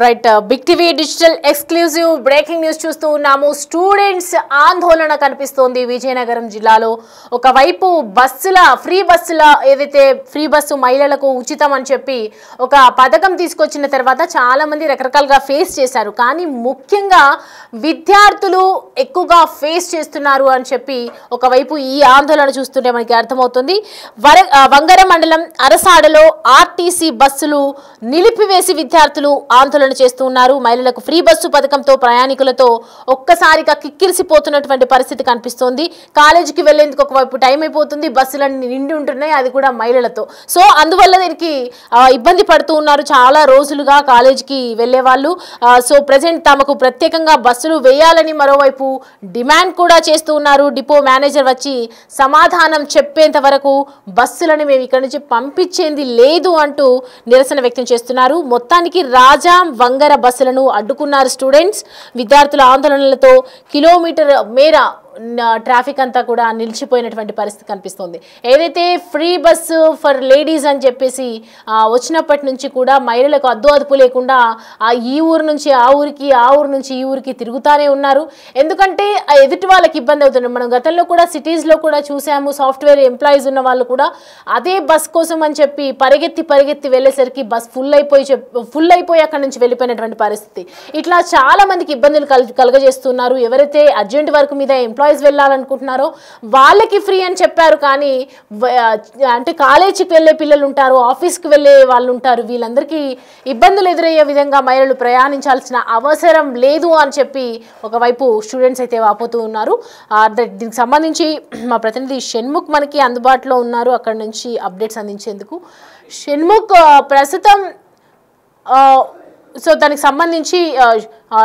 Right big TV digital exclusive breaking news చూస్తూ ఉన్నాము. Students ఆందోళన కనిపిస్తోంది విజయనగరం జిల్లాలో. ఒకవైపు ఫ్రీ బస్సుల ఏదైతే ఫ్రీ బస్సు మహిళలకు ఉచితం అని చెప్పి ఒక పథకం తీసుకొచ్చిన తర్వాత చాలా మంది రకరకాలుగా ఫేస్ చేశారు. కానీ ముఖ్యంగా విద్యార్థులు ఎక్కువగా ఫేస్ చేస్తున్నారు అని చెప్పి ఒకవైపు ఈ ఆందోళన చూస్తుంటే మనకి అర్థమవుతుంది. వంగర మండలం అరసాడలో ఆర్టీసీ బస్సులు నిలిపివేసి విద్యార్థులు ఆందోళన చేస్తున్నారు. మహిళలకు ఫ్రీ బస్సు పథకంతో ప్రయాణికులతో ఒక్కసారిగా కిక్కిరిసిపోతున్నటువంటి పరిస్థితి కనిపిస్తోంది. కాలేజీకి వెళ్లేందుకు ఒకవైపు టైం అయిపోతుంది, బస్సులన్నీ నిండి ఉంటున్నాయి, అది కూడా మహిళలతో. సో అందువల్ల దీనికి ఇబ్బంది పడుతూ ఉన్నారు చాలా రోజులుగా కాలేజీకి వెళ్లే వాళ్ళు. సో ప్రజెంట్ తమకు ప్రత్యేకంగా బస్సులు వేయాలని మరోవైపు డిమాండ్ కూడా చేస్తూ ఉన్నారు. డిపో మేనేజర్ వచ్చి సమాధానం చెప్పేంత వరకు బస్సులను మేము ఇక్కడి నుంచి పంపించేది లేదు అంటూ నిరసన వ్యక్తం చేస్తున్నారు. మొత్తానికి రాజా వంగర బస్సులను అడ్డుకున్నారు స్టూడెంట్స్. విద్యార్థుల ఆందోళనలతో కిలోమీటర్ మేర ట్రాఫిక్ అంతా కూడా నిలిచిపోయినటువంటి పరిస్థితి కనిపిస్తుంది. ఏదైతే ఫ్రీ బస్సు ఫర్ లేడీస్ అని చెప్పేసి వచ్చినప్పటి నుంచి కూడా మహిళలకు అద్దు అదుపు లేకుండా ఈ ఊరు నుంచి ఆ ఊరికి, ఆ ఊరు నుంచి ఈ ఊరికి తిరుగుతానే ఉన్నారు. ఎందుకంటే ఎదుటి వాళ్ళకి ఇబ్బంది అవుతుంది. మనం గతంలో కూడా సిటీస్లో కూడా చూసాము, సాఫ్ట్వేర్ ఎంప్లాయీస్ ఉన్న వాళ్ళు కూడా అదే బస్ కోసం అని చెప్పి పరిగెత్తి వెళ్ళేసరికి బస్ ఫుల్ అయిపోయి అక్కడి నుంచి వెళ్ళిపోయినటువంటి పరిస్థితి. ఇట్లా చాలా మందికి ఇబ్బందులు కలుగజేస్తున్నారు. ఎవరైతే అర్జెంట్ వర్క్ మీద ఎంప్లాయీస్ వెళ్ళాలనుకుంటున్నారో వాళ్ళకి ఫ్రీ అని చెప్పారు. కానీ అంటే కాలేజీకి వెళ్ళే పిల్లలు ఉంటారు, ఆఫీస్కి వెళ్ళే వాళ్ళు ఉంటారు, వీళ్ళందరికీ ఇబ్బందులు ఎదురయ్యే విధంగా మహిళలు ప్రయాణించాల్సిన అవసరం లేదు అని చెప్పి ఒకవైపు స్టూడెంట్స్ అయితే వాపోతూ ఉన్నారు. దీనికి సంబంధించి మా ప్రతినిధి షణ్ముఖ్ మనకి అందుబాటులో ఉన్నారు, అక్కడ నుంచి అప్డేట్స్ అందించేందుకు. షణ్ముఖ్, ప్రస్తుతం సో దానికి సంబంధించి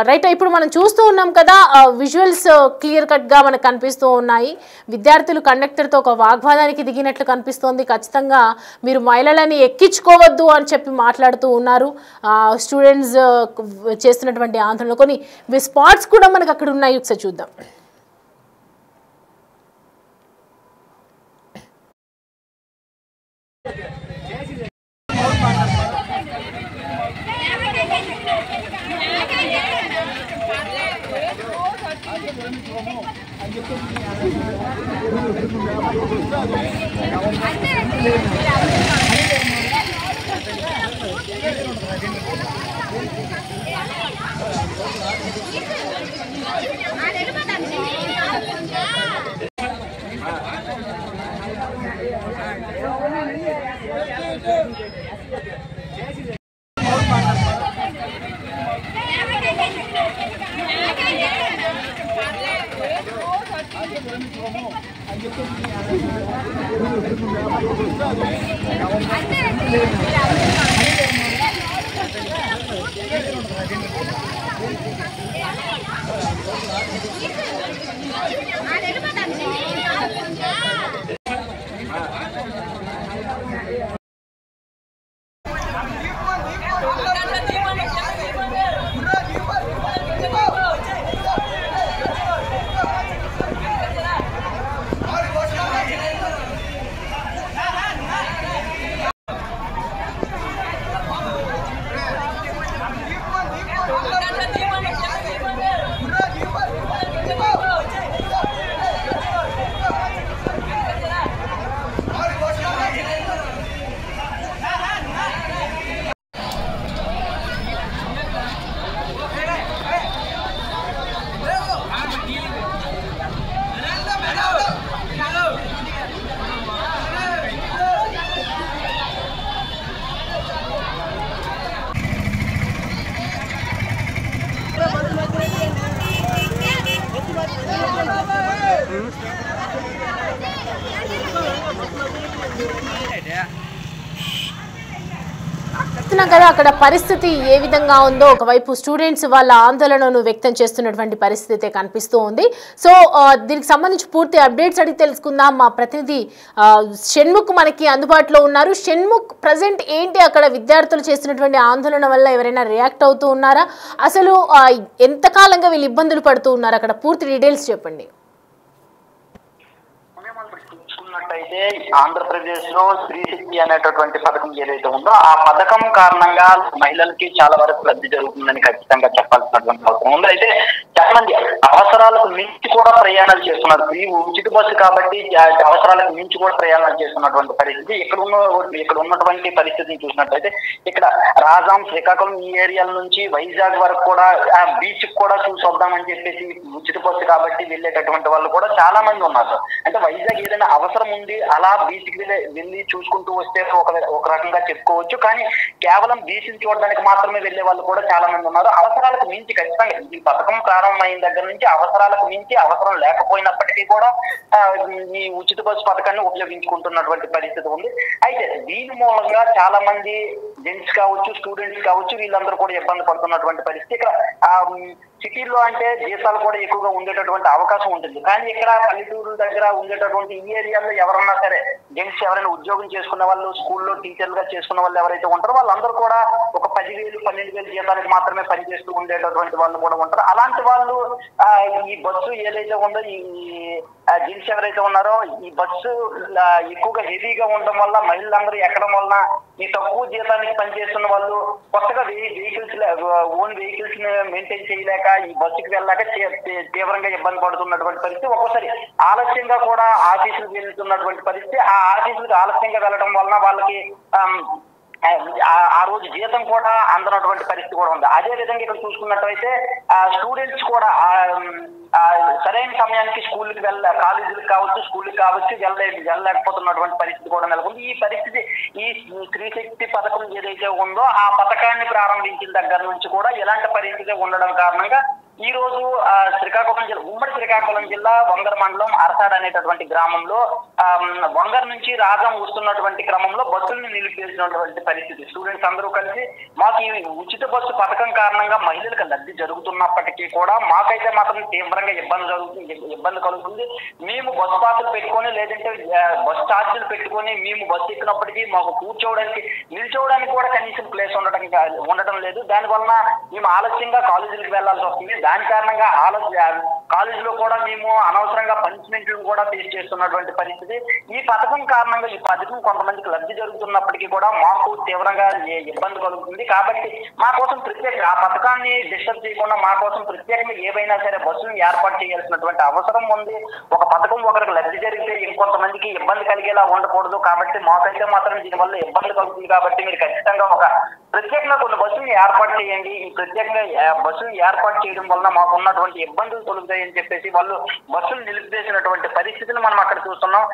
రైట్ ఇప్పుడు మనం చూస్తూ ఉన్నాం కదా, విజువల్స్ క్లియర్ కట్గా మనకు కనిపిస్తూ ఉన్నాయి. విద్యార్థులు కండక్టర్తో ఒక వాగ్వాదానికి దిగినట్లు కనిపిస్తోంది. ఖచ్చితంగా మీరు మహిళలని ఎక్కించుకోవద్దు అని చెప్పి మాట్లాడుతూ ఉన్నారు. స్టూడెంట్స్ చేస్తున్నటువంటి ఆందోళన కొన్ని స్పాట్స్ కూడా మనకు అక్కడ ఉన్నాయి, ఒకసారి చూద్దాం. కదా అక్కడ పరిస్థితి ఏ విధంగా ఉందో, ఒకవైపు స్టూడెంట్స్ వాళ్ళ ఆందోళనను వ్యక్తం చేస్తున్నటువంటి పరిస్థితి కనిపిస్తూ ఉంది. సో దీనికి సంబంధించి పూర్తి అప్డేట్స్ అడిగి తెలుసుకుందాం. మా ప్రతినిధి షణ్ముఖ్ మనకి అందుబాటులో ఉన్నారు. షణ్ముఖ్, ప్రజెంట్ ఏంటి అక్కడ విద్యార్థులు చేస్తున్నటువంటి ఆందోళన వల్ల ఎవరైనా రియాక్ట్ అవుతూ ఉన్నారా? అసలు ఎంతకాలంగా వీళ్ళు ఇబ్బందులు పడుతూ ఉన్నారు? అక్కడ పూర్తి డీటెయిల్స్ చెప్పండి. చూసుకున్నట్టయితే ఆంధ్రప్రదేశ్ లో స్త్రీ శక్తి అనేటటువంటి పథకం ఏదైతే ఉందో ఆ పథకం కారణంగా మహిళలకి చాలా వరకు లబ్ధి జరుగుతుందని ఖచ్చితంగా చెప్పాల్సినటువంటి అవసరం ఉంది. అయితే చాలా మంది అవసరాలకు మించి కూడా ప్రయాణాలు చేస్తున్నారు. ఫ్రీ ఉచిత బస్సు కాబట్టి అవసరాలకు మించి కూడా ప్రయాణాలు చేస్తున్నటువంటి పరిస్థితి ఇక్కడ ఉన్నటువంటి పరిస్థితిని చూసినట్టయితే ఇక్కడ రాజాం, శ్రీకాకుళం ఈ ఏరియాల నుంచి వైజాగ్ వరకు కూడా ఆ బీచ్ కూడా చూసి వద్దామని చెప్పేసి ఉచిత బస్సు కాబట్టి వెళ్ళేటటువంటి వాళ్ళు కూడా చాలా మంది ఉన్నారు. అంటే వైజాగ్ ఏదైనా అవసరం ఉంది అలా బీచ్ కి వెళ్ళి చూసుకుంటూ వస్తే ఒక రకంగా చెప్పుకోవచ్చు. కానీ కేవలం బీచ్ ని చూడడానికి మాత్రమే వెళ్లే వాళ్ళు కూడా చాలా మంది ఉన్నారు. అవసరాలకు మించి ఖచ్చితంగా ఈ పథకం ప్రారంభమైన దగ్గర నుంచి అవసరాలకు మించి అవసరం లేకపోయినప్పటికీ కూడా ఈ ఉచిత బస్సు పథకాన్ని ఉపయోగించుకుంటున్నటువంటి పరిస్థితి ఉంది. అయితే దీని మూలంగా చాలా మంది జెంట్స్ కావచ్చు, స్టూడెంట్స్ కావచ్చు, వీళ్ళందరూ కూడా ఇబ్బంది పడుతున్నటువంటి పరిస్థితి. ఇక్కడ సిటీల్లో అంటే జీతాలు కూడా ఎక్కువగా ఉండేటటువంటి అవకాశం ఉంటుంది. కానీ ఇక్కడ పల్లెటూరు దగ్గర ఉండేటటువంటి ఈ ఏరియాలో ఎవరన్నా సరే జెంట్స్ ఎవరైనా ఉద్యోగం చేసుకున్న వాళ్ళు, స్కూల్లో టీచర్లుగా చేసుకున్న వాళ్ళు ఎవరైతే ఉంటారో వాళ్ళందరూ కూడా ఒక 10,000, 12,000 జీతానికి మాత్రమే పనిచేస్తూ ఉండేటటువంటి వాళ్ళు కూడా ఉంటారు. అలాంటి వాళ్ళు ఈ బస్సు ఏదైతే ఉందో ఈ జెంట్స్ ఎవరైతే ఉన్నారో ఈ బస్సు ఎక్కువగా హెవీగా ఉండడం వల్ల మహిళలందరూ ఎక్కడం వలన ఈ తక్కువ జీతానికి పనిచేస్తున్న వాళ్ళు కొత్తగా ఓన్ వెహికల్స్ ని మెయింటైన్ చేయలేక ఈ బస్సుకి వెళ్ళాక తీవ్రంగా ఇబ్బంది పడుతున్నటువంటి పరిస్థితి. ఒక్కోసారి ఆలస్యంగా కూడా ఆఫీసులకు వెళ్తున్నటువంటి పరిస్థితి. ఆ ఆఫీసులకు ఆలస్యంగా వెళ్ళడం వలన వాళ్ళకి ఆ రోజు జీతం కూడా అందనటువంటి పరిస్థితి కూడా ఉంది. అదే విధంగా ఇక్కడ చూసుకున్నట్టయితే స్టూడెంట్స్ కూడా సరైన సమయానికి స్కూల్కి కాలేజీలకు కావచ్చు, స్కూల్కి కావచ్చు వెళ్ళలేకపోతున్నటువంటి పరిస్థితి కూడా నెలకొంది. ఈ పరిస్థితి ఈ స్త్రీ శక్తి పథకం ఏదైతే ఉందో ఆ పథకాన్ని ప్రారంభించిన దగ్గర నుంచి కూడా ఇలాంటి పరిస్థితి ఉండడం కారణంగా ఈ రోజు శ్రీకాకుళం జిల్లా, ఉమ్మడి శ్రీకాకుళం జిల్లా వంగర మండలం అరసాడ్ అనేటటువంటి గ్రామంలో వంగర్ నుంచి రాజం వస్తున్నటువంటి క్రమంలో బస్సులను నిలిపేసినటువంటి పరిస్థితి. స్టూడెంట్స్ అందరూ కలిసి మాకు ఈ ఉచిత బస్సు పథకం కారణంగా మహిళలకు లబ్ధి జరుగుతున్నప్పటికీ కూడా మాకైతే మాత్రం తీవ్రంగా ఇబ్బంది కలుగుతుంది. మేము బస్సు పాసులు పెట్టుకొని లేదంటే బస్ ఛార్జీలు పెట్టుకొని మేము బస్సు ఎక్కినప్పటికీ మాకు కూర్చోవడానికి, నిల్చోవడానికి కూడా కనీసం ప్లేస్ ఉండటం లేదు. దానివల్ల మేము ఆలస్యంగా కాలేజీలకు వెళ్లాల్సి వస్తుంది. దాని కారణంగా కాలేజీలో కూడా మేము అనవసరంగా పనిష్మెంట్లు కూడా ఫేస్ చేస్తున్నటువంటి పరిస్థితి. ఈ పథకం కారణంగా ఈ పథకం కొంతమందికి లబ్ధి జరుగుతున్నప్పటికీ కూడా మాకు తీవ్రంగా ఇబ్బంది కలుగుతుంది. కాబట్టి మా కోసం ప్రత్యేక ఆ పథకాన్ని డిస్టర్బ్ చేయకుండా మా కోసం ప్రత్యేకంగా ఏవైనా సరే బస్సులను ఏర్పాటు చేయాల్సినటువంటి అవసరం ఉంది. ఒక పథకం ఒకరికి లబ్ధి జరిగితే ఇంకొంతమందికి ఇబ్బంది కలిగేలా ఉండకూడదు. కాబట్టి మాకైతే మాత్రం దీనివల్ల ఇబ్బంది కలుగుతుంది. కాబట్టి మీరు ఖచ్చితంగా ఒక ప్రత్యేకంగా కొన్ని బస్సులను ఏర్పాటు చేయండి. ఈ ప్రత్యేకంగా బస్సులను ఏర్పాటు చేయడం వలన మాకు ఉన్నటువంటి ఇబ్బందులు తొలుగుతాయని చెప్పేసి వాళ్ళు బస్సులు నిలిపివేసినటువంటి పరిస్థితిని మనం అక్కడ చూస్తున్నాం.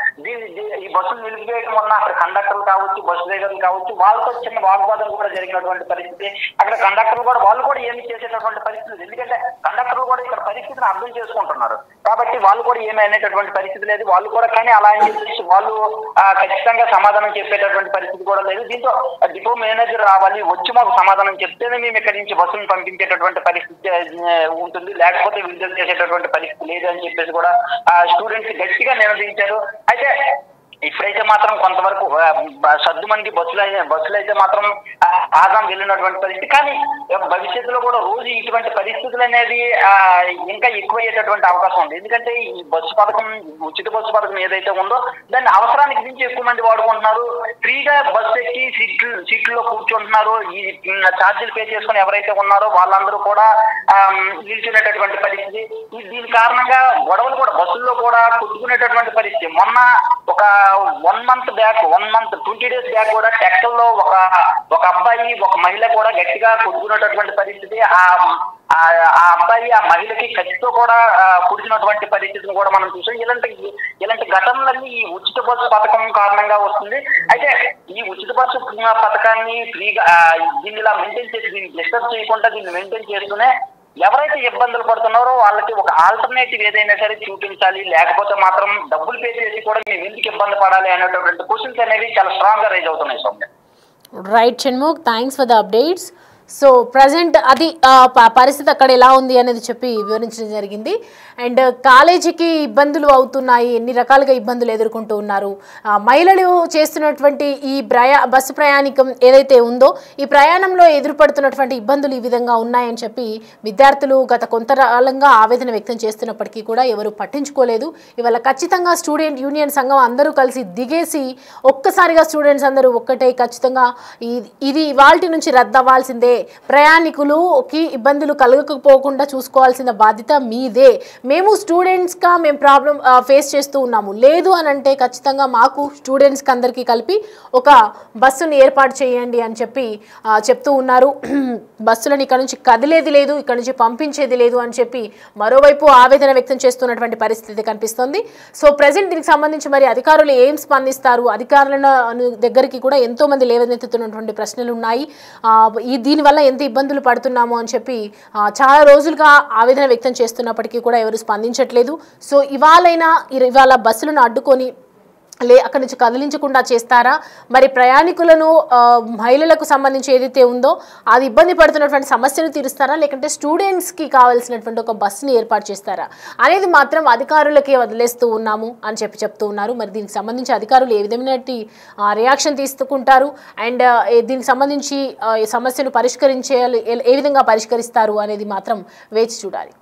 ఈ బస్సులు నిలిపివేయడం వలన అక్కడ కండక్టర్లు కావచ్చు, బస్సు డ్రైవర్లు కావచ్చు, వాళ్ళతో చిన్న వాగ్వాదం కూడా జరిగినటువంటి పరిస్థితి. అక్కడ కండక్టర్లు కూడా వాళ్ళు కూడా ఏమి చేసేటటువంటి పరిస్థితి, ఎందుకంటే కండక్టర్లు కూడా ఇక్కడ పరిస్థితిని అర్థం చేసుకుంటున్నారు. కాబట్టి వాళ్ళు కూడా ఏమీ అనేటటువంటి పరిస్థితి లేదు. వాళ్ళు కూడా కానీ అలా అని చెప్పేసి వాళ్ళు ఖచ్చితంగా సమాధానం చెప్పేటటువంటి పరిస్థితి కూడా లేదు. దీంతో డిపో మేనేజర్ రావాలి, వచ్చి మాకు సమాధానం చెప్తేనే మేము ఇక్కడి నుంచి బస్సును పంపించేటటువంటి పరిస్థితి ఉంటుంది, లేకపోతే విడుదల చేసేటటువంటి పరిస్థితి లేదు అని చెప్పేసి కూడా స్టూడెంట్స్ గట్టిగా నిలదించారు. అయితే ఇప్పుడైతే మాత్రం కొంతవరకు సద్దుమంది బస్సులు అయితే మాత్రం ఆదాం వెళ్ళినటువంటి పరిస్థితి. కానీ భవిష్యత్తులో కూడా రోజు ఇటువంటి పరిస్థితులు అనేది ఇంకా ఎక్కువయ్యేటటువంటి అవకాశం ఉంది. ఎందుకంటే ఈ బస్సు పథకం, ఉచిత బస్సు పథకం ఏదైతే ఉందో దాన్ని అవసరానికి మించి ఎక్కువ మంది వాడుకుంటున్నారు. ఫ్రీగా బస్సు ఎక్కి సీట్లలో కూర్చుంటున్నారు. ఈ ఛార్జీలు పే చేసుకుని ఎవరైతే ఉన్నారో వాళ్ళందరూ కూడా నిల్చునేటటువంటి పరిస్థితి. దీని కారణంగా గొడవలు కూడా బస్సుల్లో కూడా కొట్టుకునేటటువంటి పరిస్థితి. మొన్న ఒక 1 మంత్ బ్యాక్ 20 days బ్యాక్ కూడా టెక్కల్లో ఒక అబ్బాయి ఒక మహిళ కూడా గట్టిగా కొట్టుకునేటటువంటి పరిస్థితి. ఆ అబ్బాయి ఆ మహిళకి ఖచ్చితంగా కూడా పుడిచినటువంటి పరిస్థితిని కూడా మనం చూసాం. ఇలాంటి ఘటనలన్నీ ఈ ఉచిత బస్సు పథకం కారణంగా వస్తుంది. అయితే ఈ ఉచిత బస్సు పథకాన్ని ఫ్రీగా దీన్ని ఇలా మెయింటైన్ చేసి దీన్ని డిస్టర్బ్ చేయకుండా దీన్ని మెయింటైన్ చేస్తూనే ఎవరైతే ఇబ్బందులు పడుతున్నారో వాళ్ళకి ఒక ఆల్టర్నేటివ్ ఏదైనా సరే చూపించాలి. లేకపోతే మాత్రం డబ్బులు పే చేసి కూడా మేము ఎందుకు ఇబ్బంది పడాలి అనేటటువంటి క్వశ్చన్స్ అనేవి చాలా స్ట్రాంగ్ గా రైజ్ అవుతున్నాయి. Right Shanmukh, thanks for the updates. So present అది పరిస్థితి అక్కడ ఎలా ఉంది అనేది చెప్పి వివరించడం జరిగింది. అండ్ కాలేజీకి ఇబ్బందులు అవుతున్నాయి, ఎన్ని రకాలుగా ఇబ్బందులు ఎదుర్కొంటూ ఉన్నారు, మహిళలు చేస్తున్నటువంటి ఈ బస్సు ప్రయాణికం ఏదైతే ఉందో ఈ ప్రయాణంలో ఎదురుపడుతున్నటువంటి ఇబ్బందులు ఈ విధంగా ఉన్నాయని చెప్పి విద్యార్థులు గత కొంతకాలంగా ఆవేదన వ్యక్తం చేస్తున్నప్పటికీ కూడా ఎవరు పట్టించుకోలేదు. ఇవాళ ఖచ్చితంగా స్టూడెంట్ యూనియన్ సంఘం అందరూ కలిసి దిగేసి ఒక్కసారిగా స్టూడెంట్స్ అందరూ ఒక్కటే ఖచ్చితంగా ఇది ఇవాల్టి నుంచి రద్దవ్వాల్సిందే, ప్రయాణికులుకి ఇబ్బందులు కలగకపోకుండా చూసుకోవాల్సిన బాధ్యత మీదే, మేము స్టూడెంట్స్గా మేము ప్రాబ్లం ఫేస్ చేస్తూ ఉన్నాము, లేదు అని అంటే ఖచ్చితంగా మాకు స్టూడెంట్స్కి అందరికీ కలిపి ఒక బస్సుని ఏర్పాటు చేయండి అని చెప్పి చెప్తూ ఉన్నారు. బస్సులను ఇక్కడ నుంచి కదిలేది లేదు, ఇక్కడ నుంచి పంపించేది లేదు అని చెప్పి మరోవైపు ఆవేదన వ్యక్తం చేస్తున్నటువంటి పరిస్థితి కనిపిస్తోంది. సో ప్రజెంట్ దీనికి సంబంధించి మరి అధికారులు ఏం స్పందిస్తారు, అధికారుల దగ్గరికి కూడా ఎంతో మంది లేవనెత్తుతున్నటువంటి ప్రశ్నలు ఉన్నాయి. దీనివల్ల ఎంత ఇబ్బందులు పడుతున్నాము అని చెప్పి చాలా రోజులుగా ఆవేదన వ్యక్తం చేస్తున్నప్పటికీ కూడా ఎవరు స్పందించట్లేదు. సో ఇవాళ బస్సులను అడ్డుకొని అక్కడి నుంచి కదిలించకుండా చేస్తారా, మరి ప్రయాణికులను మహిళలకు సంబంధించి ఏదైతే ఉందో అది ఇబ్బంది పడుతున్నటువంటి సమస్యను తీరుస్తారా, లేకంటే స్టూడెంట్స్కి కావాల్సినటువంటి ఒక బస్సుని ఏర్పాటు చేస్తారా అనేది మాత్రం అధికారులకే వదిలేస్తూ ఉన్నాము అని చెప్తూ ఉన్నారు. మరి దీనికి సంబంధించి అధికారులు ఏ విధమైన రియాక్షన్ తీసుకుంటారు అండ్ దీనికి సంబంధించి సమస్యను పరిష్కరించేయాలి ఏ విధంగా పరిష్కరిస్తారు అనేది మాత్రం వేచి చూడాలి.